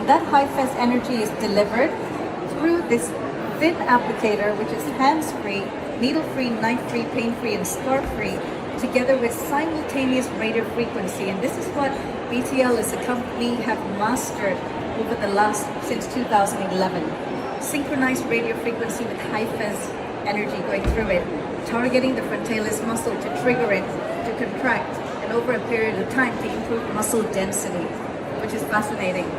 And that HIFES energy is delivered through this thin applicator, which is hands-free, needle-free, knife-free, pain-free, and scar-free, together with simultaneous radio frequency. And this is what BTL as a company have mastered over the last, since 2011. Synchronized radio frequency with HIFES energy going through it, targeting the frontalis muscle to trigger it, to contract, and over a period of time to improve muscle density, which is fascinating.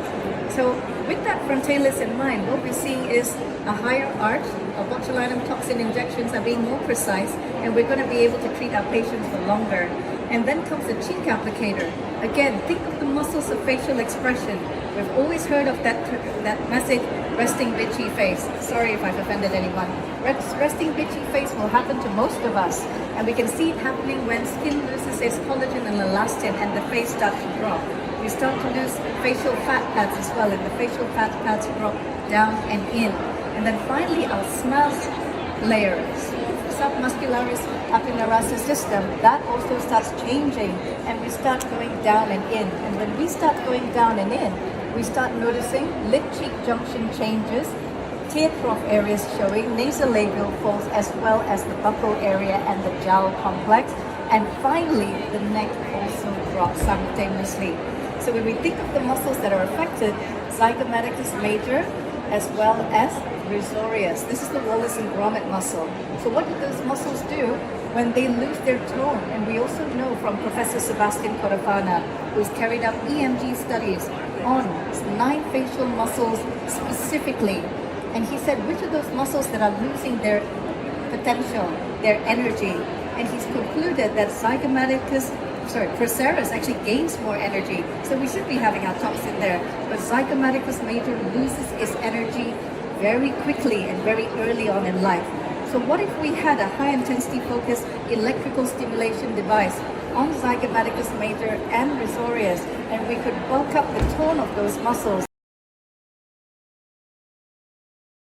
So with that frontalis in mind, what we're seeing is a higher arch. Our botulinum toxin injections are being more precise, and we're going to be able to treat our patients for longer. And then comes the cheek applicator. Again, think of the muscles of facial expression. We've always heard of that message, resting bitchy face. Sorry if I've offended anyone. Resting bitchy face will happen to most of us, and we can see it happening when skin loses its collagen and elastin and the face starts to drop. We start to lose facial fat pads as well, and the facial fat pads drop down and in. And then finally our SMAS layer, submuscularis aponeurotic system, that also starts changing, and we start going down and in. And when we start going down and in, we start noticing lip-cheek junction changes, tear trough areas showing, nasolabial folds, as well as the buccal area and the jowl complex. And finally, the neck also drops simultaneously. So when we think of the muscles that are affected, zygomaticus major, as well as risorius. This is the Wallace and Gromit muscle. So what do those muscles do when they lose their tone? And we also know from Professor Sebastian Cotofana, who's carried out EMG studies on 9 facial muscles specifically. And he said which of those muscles that are losing their potential, their energy. And he's concluded that procerus actually gains more energy. So we should be having our toxin there. But zygomaticus major loses its energy very quickly and very early on in life. So what if we had a high intensity focused electrical stimulation device on zygomaticus major and risorius, and we could bulk up the tone of those muscles?